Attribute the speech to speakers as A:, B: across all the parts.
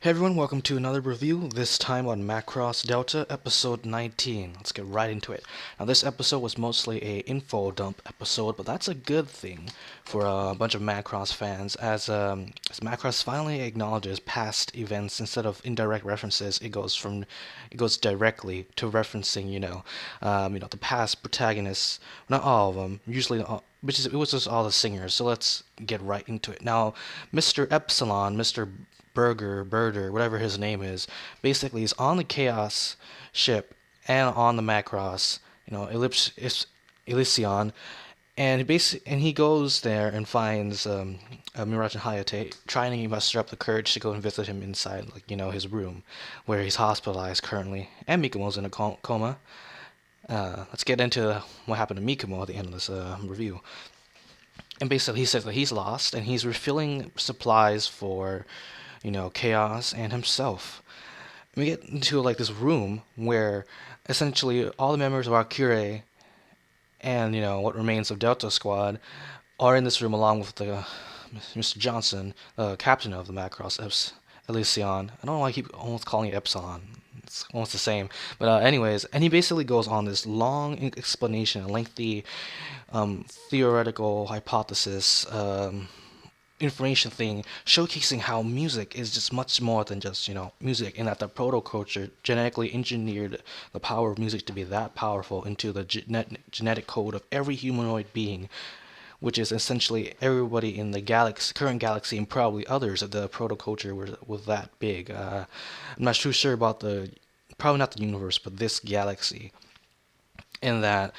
A: Hey everyone, welcome to another review, this time on Macross Delta, episode 19. Let's get right into it. Now, this episode was mostly a info dump episode, but that's a good thing for a bunch of Macross fans, as Macross finally acknowledges past events instead of indirect references. It goes directly to referencing, the past protagonists. Not all of them, usually, it was just all the singers. So let's get right into it. Now, Mr. Epsilon, Mr. Birder, whatever his name is, basically is on the Chaos ship and on the Macross, Elysion, and he goes there and finds Mirage and Hayate trying to muster up the courage to go and visit him inside, his room, where he's hospitalized currently, and Mikumo's in a coma. Let's get into what happened to Mikumo at the end of this review. And basically, he says that he's lost and he's refilling supplies for Chaos and himself. We get into this room where essentially all the members of Akure and what remains of Delta Squad are in this room along with the Mr. Johnson, captain of the Macross Elysion. I don't know why I keep almost calling it Epsilon. It's almost the same. But anyways, and he basically goes on this long explanation, a lengthy theoretical hypothesis information thing, showcasing how music is just much more than just music, and that the proto-culture genetically engineered the power of music to be that powerful into the genetic code of every humanoid being, which is essentially everybody in the current galaxy, and probably others of the proto-culture was that big. I'm not too sure about probably not the universe, but this galaxy, and that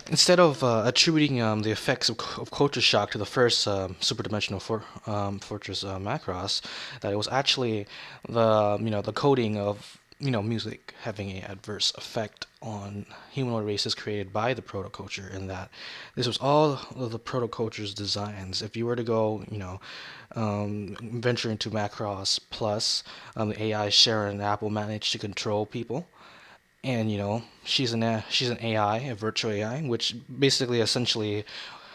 A: instead of attributing the effects of culture shock to the first superdimensional fortress Macross, that it was actually the coding of music having an adverse effect on humanoid races created by the protoculture, and that this was all of the protoculture's designs. If you were to go venture into Macross Plus, the AI Sharon Apple managed to control people, and she's an AI, a virtual AI, which basically essentially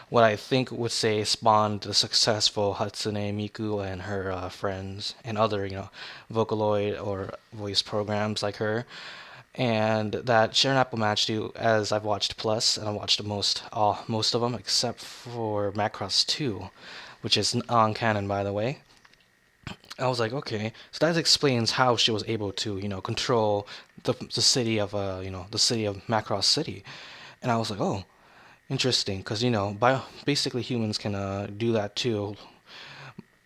A: what I think would say spawned the successful Hatsune Miku and her friends and other Vocaloid or voice programs like her. And that Sharon Apple matched you, as I've watched Plus, and I watched most of them except for Macross 2, which is on canon, by the way. I was like, okay, so that explains how she was able to, control the city of, the city of Macross City. And I was like, oh, interesting, because basically humans can do that too.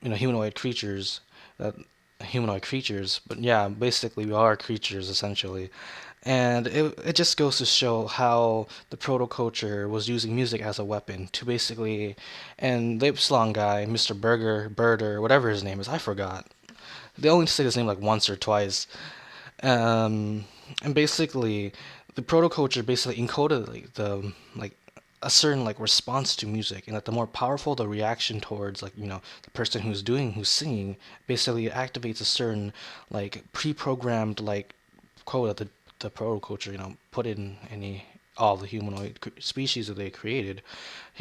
A: Humanoid creatures, that humanoid creatures. But yeah, basically we are creatures essentially. And it just goes to show how the proto-culture was using music as a weapon to basically, and the Epsilon guy, Mr. Birder, whatever his name is, I forgot. They only say his name like once or twice. Um, and basically, the proto-culture basically encoded like a certain response to music, and that the more powerful the reaction towards the person who's singing, basically it activates a certain pre-programmed code that the proto-culture put in all the humanoid species that they created,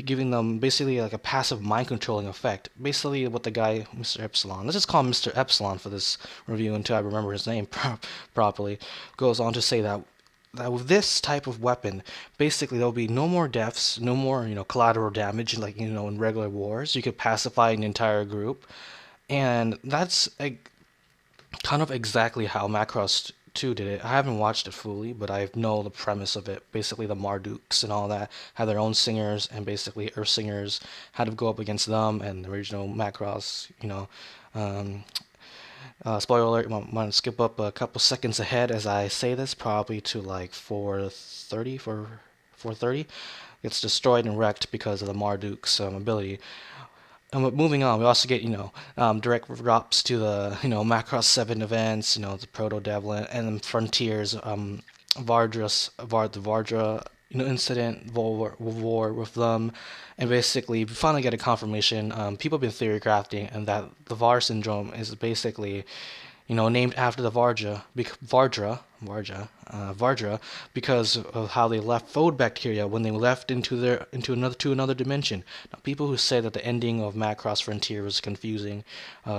A: giving them basically like a passive mind controlling effect. Basically, what the guy, Mr. Epsilon, let's just call him Mr. Epsilon for this review until I remember his name properly, goes on to say that with this type of weapon, basically there'll be no more deaths, no more collateral damage in regular wars. You could pacify an entire group, and that's kind of exactly how Macross 2 did it. I haven't watched it fully, but I know the premise of it. Basically, the Mardukes and all that had their own singers, and basically Earth singers had to go up against them, and the original Macross, um, spoiler alert, I'm going to skip up a couple seconds ahead as I say this, probably to 430. It's destroyed and wrecked because of the Marduk's ability. But moving on, we also get direct drops to the Macross 7 events, the Proto Devlin and then Frontiers, the Vardra incident, war with them, and basically we finally get a confirmation. People have been theory crafting, and that the Var syndrome is basically named after the Vardra, Vardra, because of how they left food bacteria when they left into another dimension. Now, people who say that the ending of Macross Frontier was confusing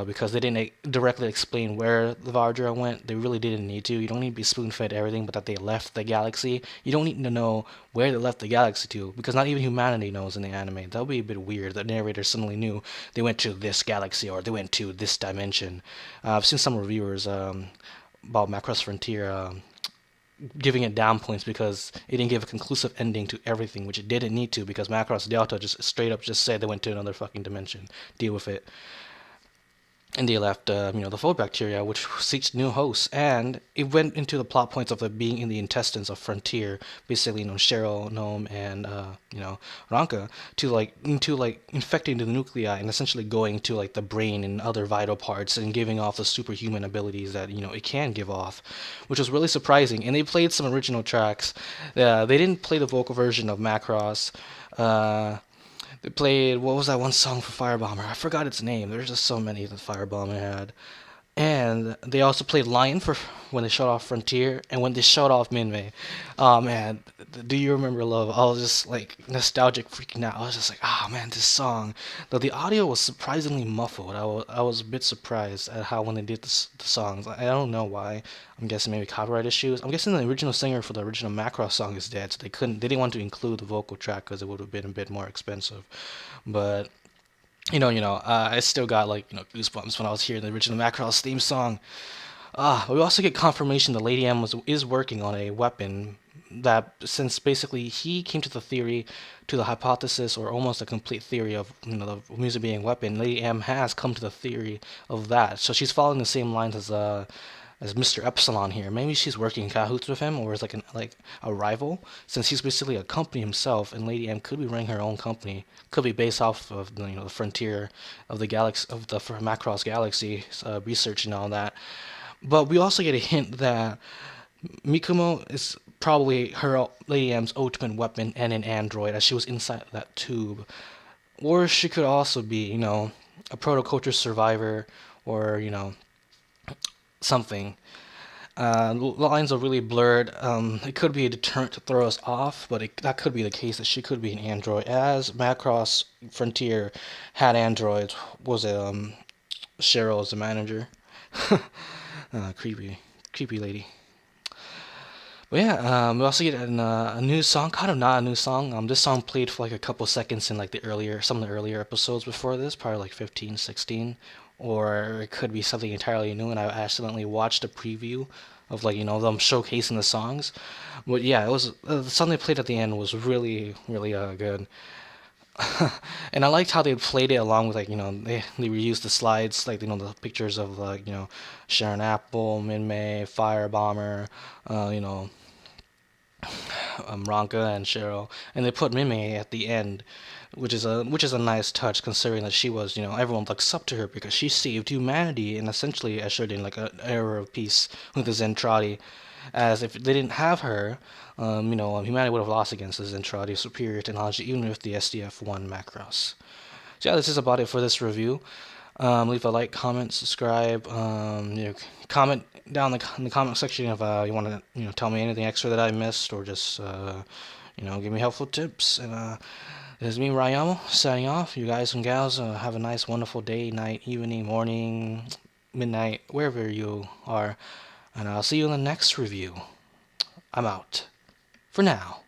A: because they didn't directly explain where the Vardra went, they really didn't need to. You don't need to be spoon-fed everything, but that they left the galaxy. You don't need to know where they left the galaxy to, because not even humanity knows in the anime. That would be a bit weird. The narrator suddenly knew they went to this galaxy or they went to this dimension. I've seen some reviewers about Macross Frontier giving it down points because it didn't give a conclusive ending to everything, which it didn't need to, because Macross Delta just straight up just said they went to another fucking dimension. Deal with it. And they left, the fold bacteria, which seeks new hosts, and it went into the plot points of it being in the intestines of Frontier, basically, Cheryl, Gnome, and Ranka, to infecting the nuclei and essentially going to like the brain and other vital parts and giving off the superhuman abilities that it can give off, which was really surprising. And they played some original tracks. They didn't play the vocal version of Macross. They played, what was that one song for Firebomber? I forgot its name. There's just so many that Firebomber had. And they also played Lion for when they shut off Frontier and when they shut off Minmay. Oh man, do you remember Love? I was just like nostalgic freaking out. I was just like, oh man, this song. Though the audio was surprisingly muffled. I was a bit surprised at how when they did the songs. I don't know why. I'm guessing maybe copyright issues. I'm guessing the original singer for the original Macross song is dead, so they didn't want to include the vocal track because it would have been a bit more expensive. But I still got goosebumps when I was hearing the original Macross theme song. We also get confirmation that Lady M is working on a weapon that, since basically he came to the theory, to the hypothesis, or almost a complete theory of the music being a weapon. Lady M has come to the theory of that, so she's following the same lines as Mr. Epsilon here. Maybe she's working in cahoots with him, or as like a rival, since he's basically a company himself, and Lady M could be running her own company. Could be based off of the frontier of the galaxy of the Macross galaxy, research and all that. But we also get a hint that Mikumo is probably her Lady M's ultimate weapon and an android, as she was inside that tube. Or she could also be, a protoculture survivor, or something. The lines are really blurred. It could be a deterrent to throw us off, but that could be the case that she could be an android. As Macross Frontier had androids, was it Cheryl as the manager? Creepy lady. But yeah, we also get a new song, kind of not a new song. This song played for like a couple seconds in like some of the earlier episodes before this, probably like 15, 16, or it could be something entirely new. And I accidentally watched a preview of them showcasing the songs. But yeah, it was the song they played at the end was really, really good. And I liked how they played it along with they reused the slides, the pictures of Sharon Apple, Minmay, Firebomber, Ranka and Cheryl, and they put Minmay at the end, which is a nice touch, considering that she was everyone looks up to her because she saved humanity and essentially ushered in like an era of peace with the Zentradi. As if they didn't have her, humanity would have lost against the Zentradi superior technology, even with the SDF-1 Macross. So yeah, this is about it for this review. Leave a like, comment, subscribe. Comment down in the comment section if you want to tell me anything extra that I missed, or just give me helpful tips. And this is me, Ryamo, signing off. You guys and gals have a nice, wonderful day, night, evening, morning, midnight, wherever you are. And I'll see you in the next review. I'm out. For now.